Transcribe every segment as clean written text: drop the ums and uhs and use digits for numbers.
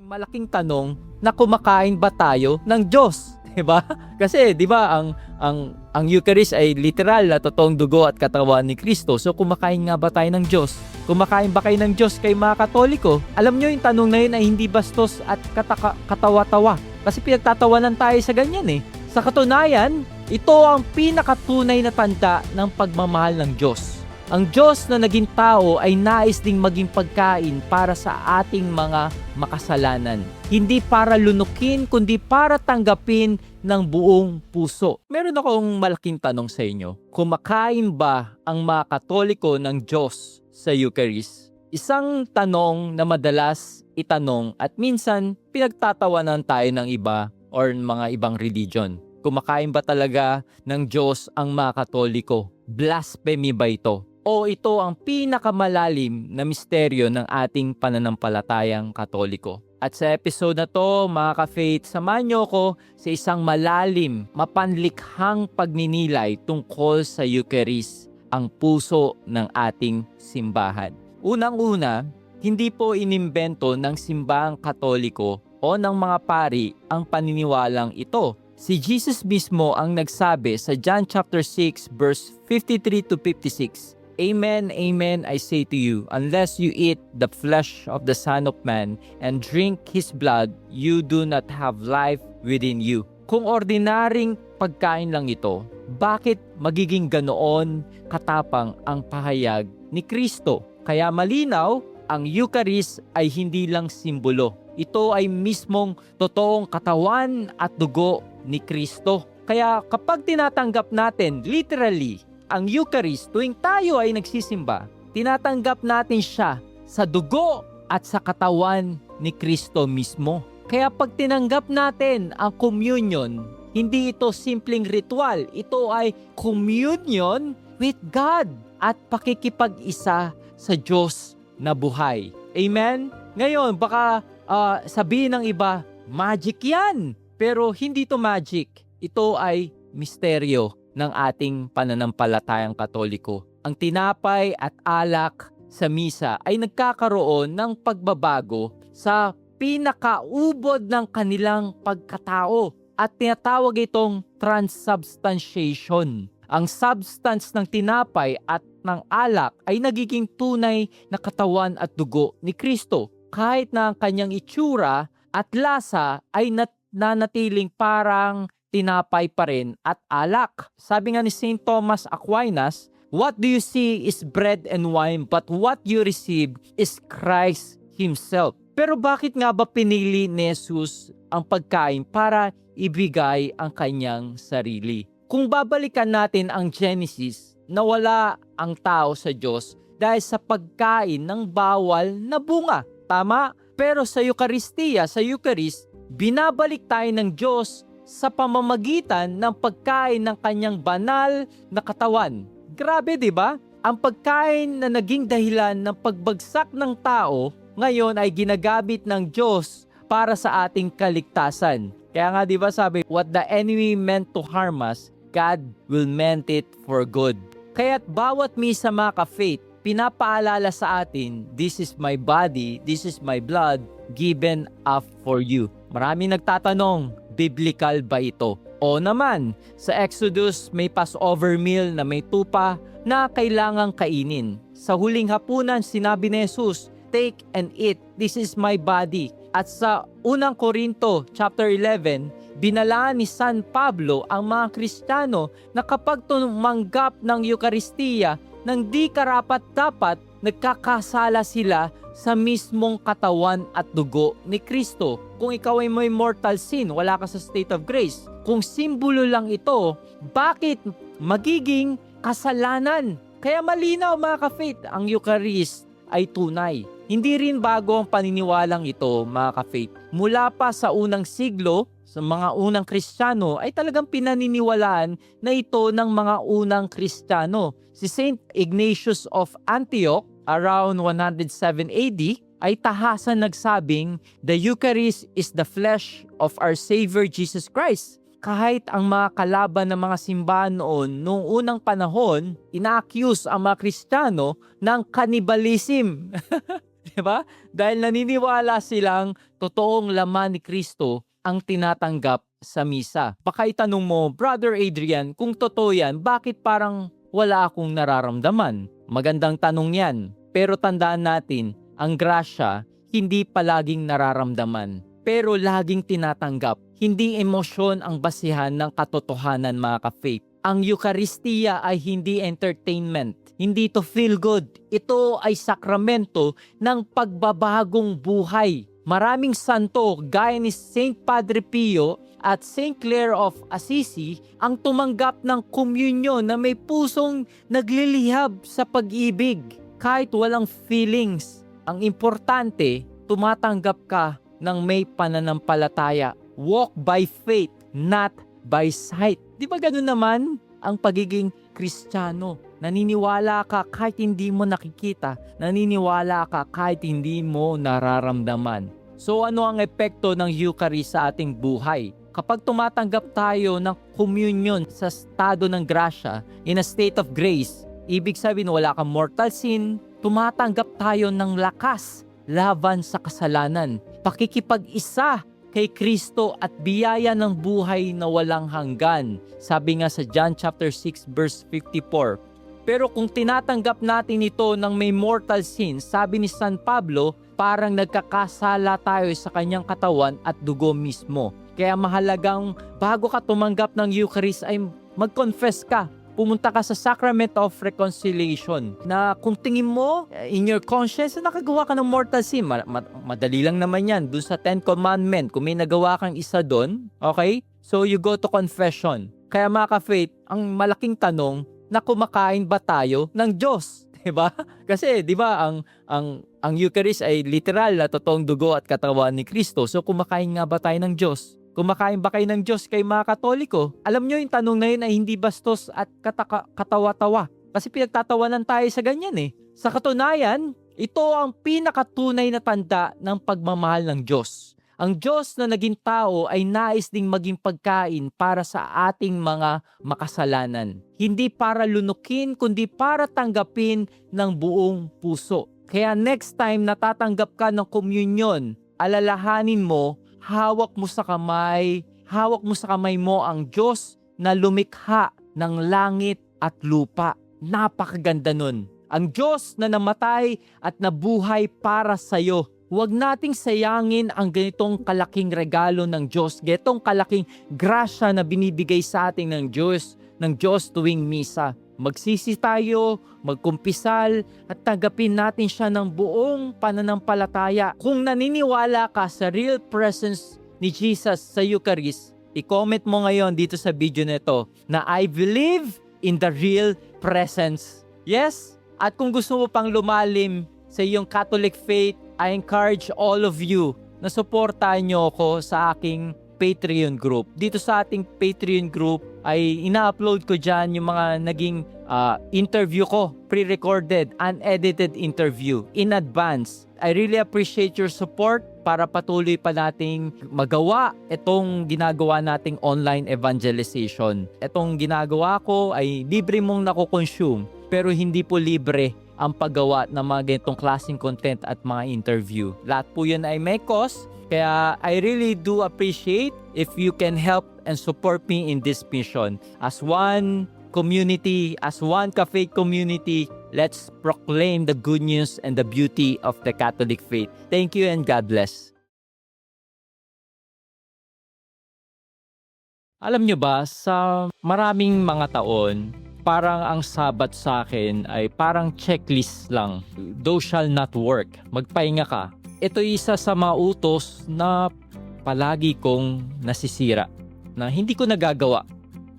Malaking tanong na kumakain ba tayo ng Diyos? 'Di ba? Kasi 'di ba ang Eucharist ay literal na totoong dugo at katawan ni Kristo. So kumakain nga ba tayo ng Diyos? Kumakain ba kayo ng Diyos kay mga Katoliko? Alam nyo yung tanong na yun ay hindi bastos at katawa-tawa. Kasi pinagtatawanan tayo sa ganyan eh. Sa katunayan, ito ang pinakatunay na tanda ng pagmamahal ng Diyos. Ang Diyos na naging tao ay nais ding maging pagkain para sa ating mga makasalanan. Hindi para lunukin, kundi para tanggapin ng buong puso. Meron akong malaking tanong sa inyo. Kumakain ba ang mga Katoliko ng Diyos sa Eucharist? Isang tanong na madalas itanong at minsan pinagtatawanan tayo ng iba or mga ibang religion. Kumakain ba talaga ng Diyos ang mga Katoliko? Blasphemy ba ito? O ito ang pinakamalalim na misteryo ng ating pananampalatayang Katoliko? At sa episode na to, mga ka-faith, samahan niyo ko sa isang malalim, mapanlikhang pagninilay tungkol sa Eucharist, ang puso ng ating simbahan. Unang-una, hindi po inimbento ng simbahang Katoliko o ng mga pari ang paniniwalang ito. Si Jesus mismo ang nagsabi sa John chapter 6 verse 53 to 56, Amen, amen, I say to you, unless you eat the flesh of the Son of Man and drink His blood, you do not have life within you. Kung ordinaryong pagkain lang ito, bakit magiging ganoon katapang ang pahayag ni Kristo? Kaya malinaw, ang Eucharist ay hindi lang simbolo. Ito ay mismong totoong katawan at dugo ni Kristo. Kaya kapag tinatanggap natin literally ang Eucharist tuwing tayo ay nagsisimba, tinatanggap natin siya sa dugo at sa katawan ni Kristo mismo. Kaya pag tinanggap natin ang communion, hindi ito simpleng ritual, ito ay communion with God at pakikipag-isa sa Diyos na buhay. Amen? Ngayon, baka sabihin ng iba, magic yan. Pero hindi to magic. Ito ay misteryo ng ating pananampalatayang Katoliko. Ang tinapay at alak sa misa ay nagkakaroon ng pagbabago sa pinakaubod ng kanilang pagkatao at tinatawag itong transubstantiation. Ang substance ng tinapay at ng alak ay nagiging tunay na katawan at dugo ni Kristo kahit na ang kanyang itsura at lasa ay nanatiling parang tinapay pa rin at alak. Sabi nga ni St. Thomas Aquinas, what do you see is bread and wine, but what you receive is Christ Himself. Pero bakit nga ba pinili ni Jesus ang pagkain para ibigay ang kanyang sarili? Kung babalikan natin ang Genesis, nawala ang tao sa Diyos dahil sa pagkain ng bawal na bunga. Tama? Pero sa Eucharistia, sa Eucharist, binabalik tayo ng Diyos sa pamamagitan ng pagkain ng kanyang banal na katawan. Grabe, di ba? Ang pagkain na naging dahilan ng pagbagsak ng tao, ngayon ay ginagamit ng Diyos para sa ating kaligtasan. Kaya nga, di ba sabi, what the enemy meant to harm us, God will meant it for good. Kaya't bawat misa mga ka-faith, pinapaalala sa atin, this is my body, this is my blood, given up for you. Maraming nagtatanong, biblical ba ito? O naman, sa Exodus may Passover meal na may tupa na kailangang kainin. Sa huling hapunan, sinabi ni Jesus, take and eat, this is my body. At sa unang Korinto, chapter 11, binalaan ni San Pablo ang mga Kristiyano na kapag tumanggap ng Eucharistia, nang di karapat-dapat, nagkakasala sila sa mismong katawan at dugo ni Kristo. Kung ikaw ay may mortal sin, wala ka sa state of grace. Kung simbolo lang ito, bakit magiging kasalanan? Kaya malinaw mga ka-faith, ang Eucharist ay tunay. Hindi rin bago ang paniniwalang ito mga ka-faith. Mula pa sa unang siglo, sa mga unang Kristiyano ay talagang pinaniniwalaan na ito ng mga unang Kristiyano. Si Saint Ignatius of Antioch, around 107 AD, ay tahasan nagsabing, the Eucharist is the flesh of our Savior Jesus Christ. Kahit ang mga kalaban ng mga simbahan noong unang panahon, ina-accuse ang mga Kristiyano ng cannibalism. 'Di ba? Dahil naniniwala silang totoong laman ni Kristo ang tinatanggap sa misa. Baka itanong mo, Brother Adrian, kung totoo yan, bakit parang wala akong nararamdaman? Magandang tanong yan. Pero tandaan natin, ang grasya, hindi palaging nararamdaman. Pero laging tinatanggap. Hindi emosyon ang basihan ng katotohanan, mga ka-faith. Ang Eucharistia ay hindi entertainment. Hindi to feel good. Ito ay sakramento ng pagbabagong buhay. Maraming santo gaya ni Saint Padre Pio at Saint Clare of Assisi ang tumanggap ng komunyon na may pusong naglilihab sa pag-ibig kahit walang feelings. Ang importante, tumatanggap ka ng may pananampalataya. Walk by faith, not by sight. Di ba ganun naman ang pagiging Kristiyano? Naniniwala ka kahit hindi mo nakikita. Naniniwala ka kahit hindi mo nararamdaman. So ano ang epekto ng Eucharist sa ating buhay? Kapag tumatanggap tayo ng communion sa estado ng grasya, in a state of grace, ibig sabihin wala kang mortal sin, tumatanggap tayo ng lakas laban sa kasalanan. Pakikipag-isa kay Kristo at biyaya ng buhay na walang hanggan. Sabi nga sa John chapter 6 verse 54. Pero kung tinatanggap natin ito ng may mortal sin, sabi ni San Pablo, parang nagkakasala tayo sa kanyang katawan at dugo mismo. Kaya mahalagang bago ka tumanggap ng Eucharist ay mag-confess ka. Pumunta ka sa Sacrament of Reconciliation na kung tingin mo in your conscience na nakagawa ka ng mortal sin, madali lang naman yan dun sa 10 Commandment. Kung may nagawa kang isa dun, okay? So you go to confession. Kaya mga ka-faith, ang malaking tanong, na kumakain ba tayo ng Diyos? Diba? Kasi, diba, ang Eucharist ay literal na totoong dugo at katawan ni Kristo. So, kumakain nga ba tayo ng Diyos? Kumakain ba kayo ng Diyos kay mga Katoliko? Alam nyo, yung tanong na yun ay hindi bastos at katawa-tawa. Kasi pinagtatawanan tayo sa ganyan eh. Sa katunayan, ito ang pinakatunay na tanda ng pagmamahal ng Diyos. Ang Diyos na naging tao ay nais ding maging pagkain para sa ating mga makasalanan. Hindi para lunukin, kundi para tanggapin ng buong puso. Kaya next time natatanggap ka ng komunyon, alalahanin mo, hawak mo sa kamay mo ang Diyos na lumikha ng langit at lupa. Napakaganda nun. Ang Diyos na namatay at nabuhay para sa'yo. Huwag nating sayangin ang ganitong kalaking regalo ng Diyos, ganitong kalaking grasya na binibigay sa atin ng Diyos tuwing misa. Magsisi tayo, magkumpisal, at tanggapin natin siya ng buong pananampalataya. Kung naniniwala ka sa real presence ni Jesus sa Eucharist, i-comment mo ngayon dito sa video nito na I believe in the real presence. Yes? At kung gusto mo pang lumalim sa iyong Catholic faith, I encourage all of you na suportahan nyo ako sa aking Patreon group. Dito sa ating Patreon group ay ina-upload ko dyan yung mga naging interview ko, pre-recorded, unedited interview in advance. I really appreciate your support para patuloy pa nating magawa itong ginagawa nating online evangelization. Itong ginagawa ko ay libre mong nakukonsume, pero hindi po libre ang paggawa ng mga ganitong klaseng content at mga interview. Lahat po yun ay may cost, kaya I really do appreciate if you can help and support me in this mission. As one community, as one Ka-Faith community, let's proclaim the good news and the beauty of the Catholic faith. Thank you and God bless. Alam nyo ba, sa maraming mga taon, parang ang Sabat sa akin ay parang checklist lang. Thou shall not work. Magpahinga ka. Ito isa sa mga utos na palagi kong nasisira. Na hindi ko nagagawa.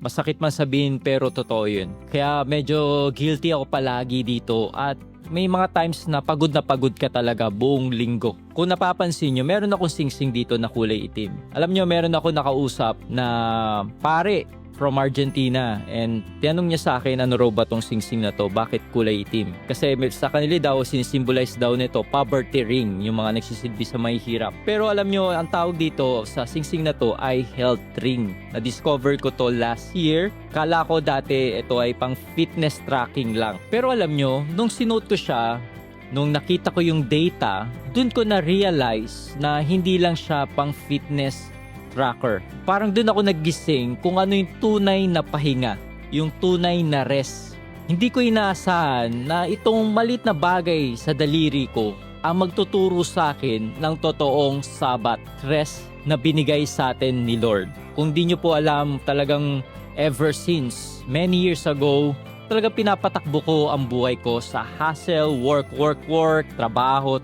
Masakit man sabihin pero totoo yun. Kaya medyo guilty ako palagi dito at may mga times na pagod ka talaga buong linggo. Kung napapansin nyo, meron akong singsing dito na kulay itim. Alam nyo, meron ako nakausap na pare from Argentina and tinanong niya sa akin ano raw ba tong singsing na to, bakit kulay itim? Kasi sa kanila daw sinisimbolize daw nito poverty ring, yung mga nagsisilbi sa mahihirap. Pero alam nyo, ang tawag dito sa singsing na to ay health ring. Na-discover ko to last year. Kala ko dati ito ay pang fitness tracking lang. Pero alam nyo, nung sinuot ko siya, nung nakita ko yung data, dun ko na-realize na hindi lang siya pang fitness tracker. Parang dun ako naggising kung ano yung tunay na pahinga, yung tunay na rest. Hindi ko inaasahan na itong malit na bagay sa daliri ko ang magtuturo sa akin ng totoong Sabbath rest na binigay sa atin ni Lord. Kung di nyo po alam, talagang ever since many years ago, talaga pinapatakbo ko ang buhay ko sa hustle, work, trabaho,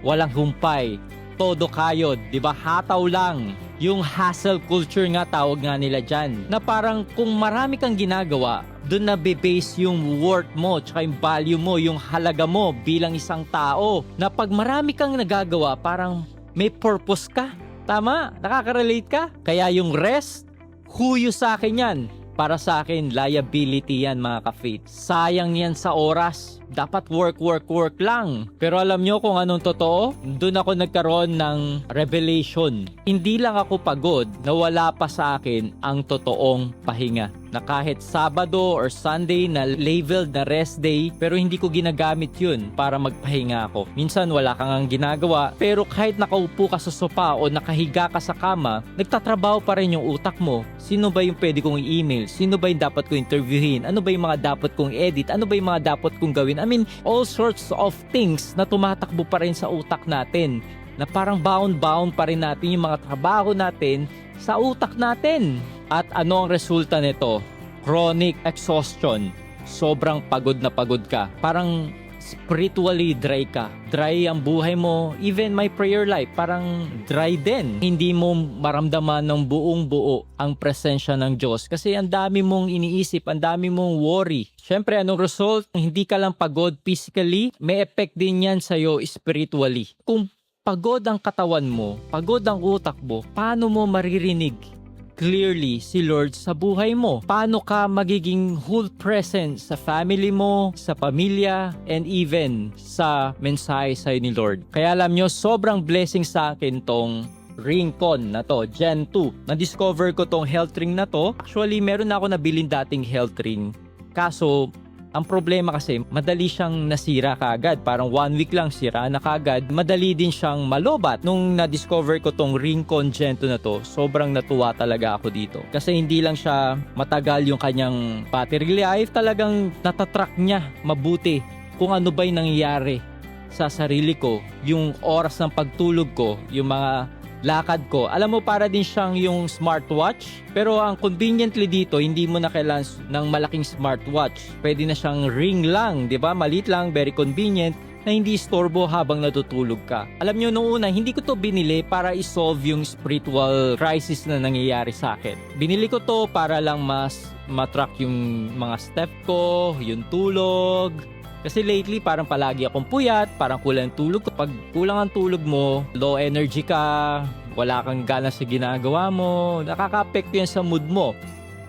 walang humpay, todo kayod, di ba? Hataw lang. Yung hustle culture nga tawag nga nila dyan. Na parang kung marami kang ginagawa, doon na base yung worth mo, tsaka yung value mo, yung halaga mo bilang isang tao. Na pag marami kang nagagawa, parang may purpose ka. Tama? Nakaka-relate ka? Kaya yung rest, huyo sa akin yan. Para sa akin, liability yan mga ka-faith. Sayang yan sa oras. Dapat work lang. Pero alam nyo kung anong totoo? Doon ako nagkaroon ng revelation. Hindi lang ako pagod na wala pa sa akin ang totoong pahinga. Na kahit Sabado or Sunday na labeled na rest day, pero hindi ko ginagamit yun para magpahinga ako. Minsan wala kang ang ginagawa, pero kahit nakaupo ka sa sopa o nakahiga ka sa kama, nagtatrabaho pa rin yung utak mo. Sino ba yung pwede kong i-email? Sino ba yung dapat kong interviewin? Ano ba yung mga dapat kong edit? Ano ba yung mga dapat kong gawin? I mean, all sorts of things na tumatakbo pa rin sa utak natin. Na parang bound pa rin natin yung mga trabaho natin sa utak natin. At ano ang resulta nito? Chronic exhaustion. Sobrang pagod na pagod ka. Parang spiritually dry ka. Dry ang buhay mo. Even my prayer life, parang dry din. Hindi mo maramdaman ng buong buo ang presensya ng Diyos. Kasi ang dami mong iniisip, ang dami mong worry. Siyempre, anong result? Hindi ka lang pagod physically, may effect din yan sa'yo spiritually. Kung pagod ang katawan mo, pagod ang utak mo, paano mo maririnig clearly si Lord sa buhay mo? Paano ka magiging whole present sa family mo, sa pamilya, and even sa mensahe sa'yo ni Lord? Kaya alam nyo, sobrang blessing sa akin tong Ringcon na to, Gen 2. Na-discover ko tong health ring na to. Actually, meron na ako nabiling dating health ring. Kaso, ang problema kasi, madali siyang nasira kaagad. Parang 1 week lang sira na kaagad. Madali din siyang malobat. Nung na-discover ko tong Ringcon Gen 2 na to, sobrang natuwa talaga ako dito. Kasi hindi lang siya matagal yung kanyang battery life, talagang natatrack niya mabuti kung ano ba yung nangyayari sa sarili ko. Yung oras ng pagtulog ko, yung mga lakad ko. Alam mo, para din siyang yung smartwatch. Pero ang conveniently dito, hindi mo na kailangan ng malaking smartwatch. Pwede na siyang ring lang, di ba? Maliit lang, very convenient, na hindi istorbo habang natutulog ka. Alam nyo, noong una, hindi ko to binili para isolve yung spiritual crisis na nangyayari sa akin. Binili ko to para lang mas matrack yung mga step ko, yung tulog. Kasi lately, parang palagi akong puyat, parang kulang ang tulog. Kapag kulang ang tulog mo, low energy ka, wala kang gana sa ginagawa mo, nakaka-apekto yan sa mood mo.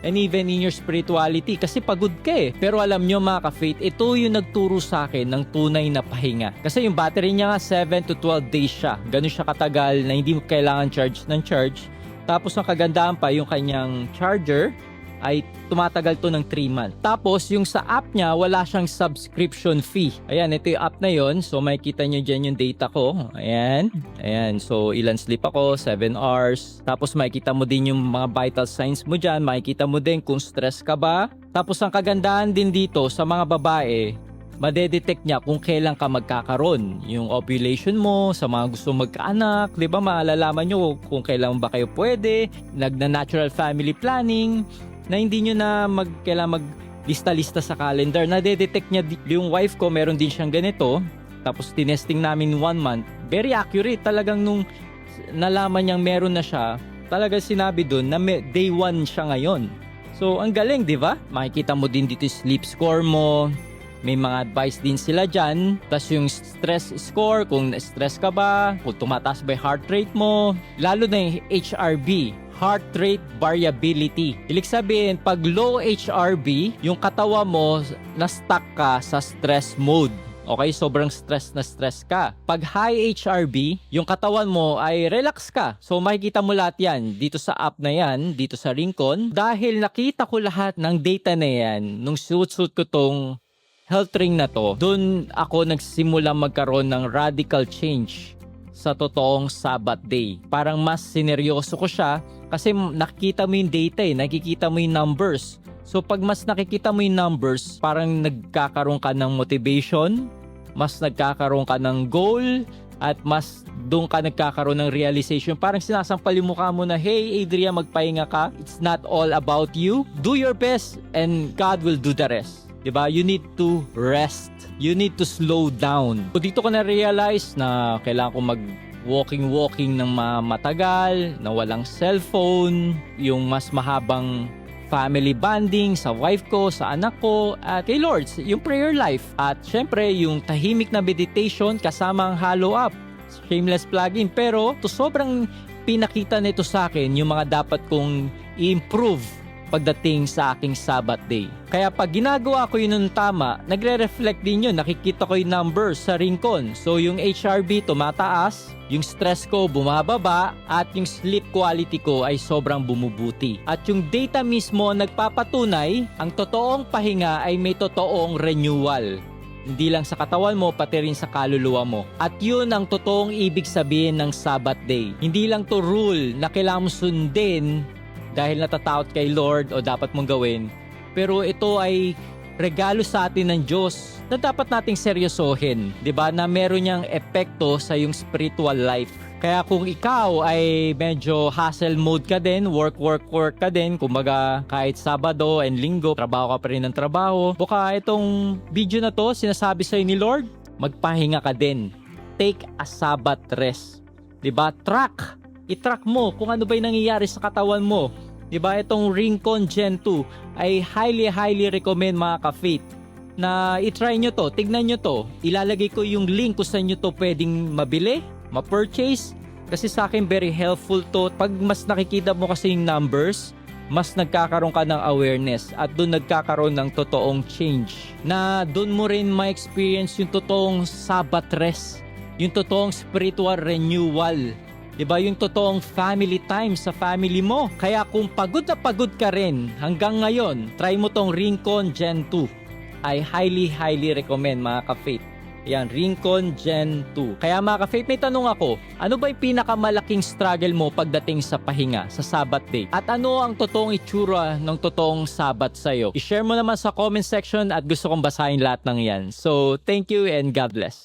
And even in your spirituality, kasi pagod ka eh. Pero alam nyo mga ka-faith, ito yung nagturo sa akin ng tunay na pahinga. Kasi yung battery niya nga 7 to 12 days siya. Ganun siya katagal na hindi mo kailangan charge ng charge. Tapos ang kagandahan pa, yung kanyang charger ay tumatagal to ng 3 months. Tapos, yung sa app niya, wala siyang subscription fee. Ayan, ito yung app na yon. So, makikita nyo dyan yung data ko. Ayan. Ayan. So, ilan sleep ako? 7 hours. Tapos, makikita mo din yung mga vital signs mo dyan. Makikita mo din kung stress ka ba. Tapos, ang kagandahan din dito sa mga babae, madedetect niya kung kailan ka magkakaroon. Yung ovulation mo, sa mga gusto magkaanak, di ba? Maalalaman nyo kung kailan ba kayo pwede. Nagna-natural family planning, na hindi nyo na kailangan maglista-lista sa calendar. Nadedetect niya, yung wife ko, meron din siyang ganito. Tapos tinesting namin 1 month. Very accurate. Talagang nung nalaman niyang meron na siya, talaga sinabi dun na day 1 siya ngayon. So, ang galing, di ba? Makikita mo din dito sleep score mo. May mga advice din sila dyan. Tapos yung stress score, kung stress ka ba, kung tumataas ba yung heart rate mo. Lalo na yung HRV, heart rate variability. Ibig sabihin, pag low HRV, yung katawa mo, na-stuck ka sa stress mode. Okay, sobrang stress na stress ka. Pag high HRV, yung katawan mo ay relax ka. So makikita mo lahat yan dito sa app na yan, dito sa Ringcon. Dahil nakita ko lahat ng data na yan, nung suit ko tong health ring na to, doon ako nagsimula magkaroon ng radical change sa totoong Sabbath day. Parang mas sineryoso ko siya kasi nakikita mo yung data nakikita mo yung numbers. So pag mas nakikita mo yung numbers, parang nagkakaroon ka ng motivation, mas nagkakaroon ka ng goal, at mas doon ka nagkakaroon ng realization. Parang sinasampal yung mukha mo na, hey Adrian, magpahinga ka. It's not all about you. Do your best and God will do the rest. Diba? You need to rest. You need to slow down. So dito ko na-realize na kailangan ko walking ng matagal, na walang cellphone, yung mas mahabang family bonding sa wife ko, sa anak ko, at kay Lord, yung prayer life. At syempre, yung tahimik na meditation kasama ang follow up. Shameless plug-in. Pero to sobrang pinakita nito sa akin yung mga dapat kong i-improve pagdating sa aking Sabbath day. Kaya pag ginagawa ko yun ng tama, nagre-reflect din yun. Nakikita ko yung numbers sa Rincon. So yung HRB tumataas, yung stress ko bumababa, at yung sleep quality ko ay sobrang bumubuti. At yung data mismo nagpapatunay, ang totoong pahinga ay may totoong renewal. Hindi lang sa katawan mo, pati rin sa kaluluwa mo. At yun ang totoong ibig sabihin ng Sabbath day. Hindi lang to rule na kailangan mo sundin dahil natatakot kay Lord o dapat mong gawin. Pero ito ay regalo sa atin ng Diyos na dapat nating seryosohin. 'Di ba? Na meron niyang epekto sa yung spiritual life. Kaya kung ikaw ay medyo hustle mode ka din, work ka din, kumbaga kahit Sabado and Linggo, trabaho ka pa rin ng trabaho, baka itong video na to, sinasabi sa'yo ni Lord, magpahinga ka din. Take a Sabbath rest. 'Di ba? I-track mo kung ano ba yung nangyayari sa katawan mo. Diba, itong Rincon Gen 2 ay highly recommend mga ka-faith na i-try nyo to, tignan nyo to. Ilalagay ko yung link kung saan nyo to pwedeng mabili, ma-purchase. Kasi sa akin very helpful to. Pag mas nakikita mo kasi yung numbers, mas nagkakaroon ka ng awareness at doon nagkakaroon ng totoong change. Na doon mo rin ma-experience yung totoong Sabbath rest, yung totoong spiritual renewal. Diba, yung totoong family time sa family mo. Kaya kung pagod na pagod ka rin hanggang ngayon, try mo tong Rincon Gen 2. I highly recommend mga ka-faith. Yan, Rincon Gen 2. Kaya mga ka-faith, may tanong ako, ano ba yung pinakamalaking struggle mo pagdating sa pahinga, sa Sabbath day? At ano ang totoong itsura ng totoong Sabbath sa'yo? I-share mo naman sa comment section at gusto kong basahin lahat ng yan. So, thank you and God bless.